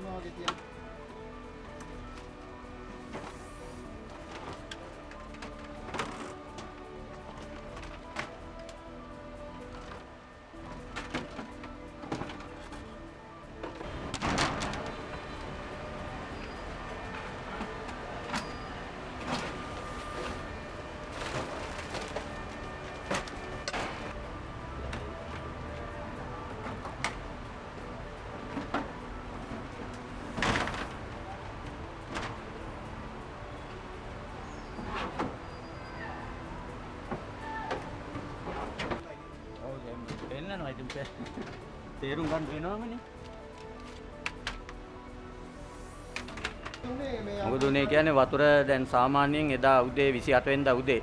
තිබුණා වගේ තියෙනවා. තේරුම් ගන්න වෙනවමනේ. මොකද උනේ කියන්නේ වතුර දැන් සාමාන්‍යයෙන් එදා උදේ 28 වෙනිදා උදේ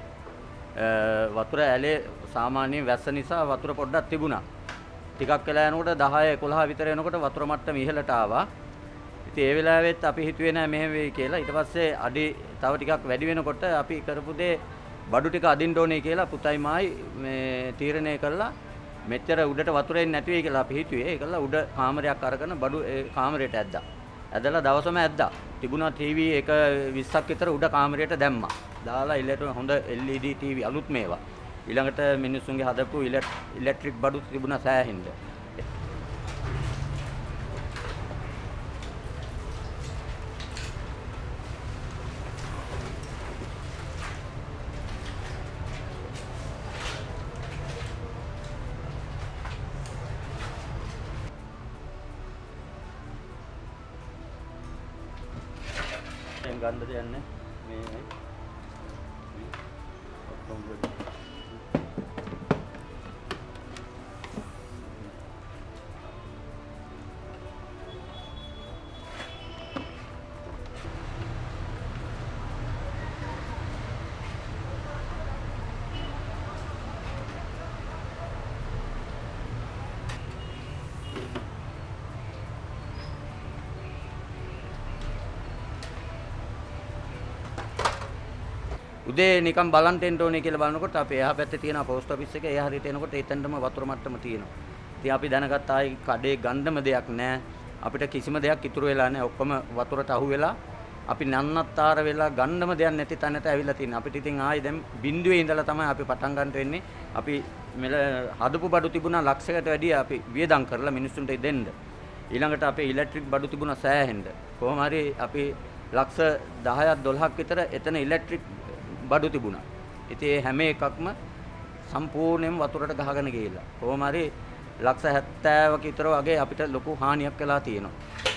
වතුර ඇලේ සාමාන්‍යයෙන් වැස්ස නිසා වතුර පොඩ්ඩක් තිබුණා. ටිකක් වෙලා යනකොට 10 11 විතර එනකොට වතුර මට්ටම ඉහළට ආවා. ඉතින් ඒ වෙලාවෙත් අපි හිතුවේ නෑ මෙහෙම වෙයි කියලා. ඊට පස්සේ අඩි තව ටිකක් වැඩි වෙනකොට අපි කරපු දේ බඩු ටික අදින්න ඕනේ කියලා පුතයි මායි මේ තීරණය කළා. මෙච්චර උඩට වතුර එන්නේ නැති වෙයි කියලා අපි හිතුවේ. ඒකලා උඩ කාමරයක් අරගෙන බඩු ඒ කාමරයට ඇද්දා. ඇදලා දවසම ඇද්දා. තිබුණා ටීවී එක 20ක් විතර උඩ කාමරයට දැම්මා. දාලා හොඳ LED ටීවී අලුත් මේවා. ඊළඟට මිනිස්සුන්ගේ හදපු ඉලෙක්ට්‍රික් බඩු තිබුණා සෑහෙන්න. ගන්න දෙන්නේ මේ ඔක්කොම උදේ නිකන් බලන් දෙන්න ඕනේ කියලා බලනකොට අපේ එහා පැත්තේ තියෙන පෝස්ට් ඔෆිස් එක එහා හරියට එනකොට එතනටම වතුර මට්ටම තියෙනවා. ඉතින් අපි දැනගත්ත ආයි කඩේ ගන්නම දෙයක් නැහැ. අපිට කිසිම දෙයක් ඉතුරු වෙලා නැහැ. ඔක්කොම වතුරට අහු වෙලා අපි නන්නත්තර වෙලා ගන්නම දෙයක් නැති තැනට ඇවිල්ලා තියෙනවා. අපිට ඉතින් ආයි දැන් බිඳුවේ ඉඳලා තමයි අපි පටන් ගන්න වෙන්නේ. අපි මෙල හදපු බඩු තිබුණා ලක්ෂයකට වැඩිය අපි වියදම් කරලා මිනිස්සුන්ට දෙන්න. ඊළඟට අපේ ඉලෙක්ට්‍රික් බඩු තිබුණා සෑහෙන්න. කොහොම හරි අපි ලක්ෂ 10ක් 12ක් විතර එතන ඉලෙක්ට්‍රික් බඩු තිබුණා. ඉතින් මේ හැම එකක්ම සම්පූර්ණයෙන්ම වතුරට ගහගෙන ගිහිල්ලා. කොහොම හරි ලක්ෂ 70ක විතර වගේ අපිට ලොකු හානියක් වෙලා තියෙනවා.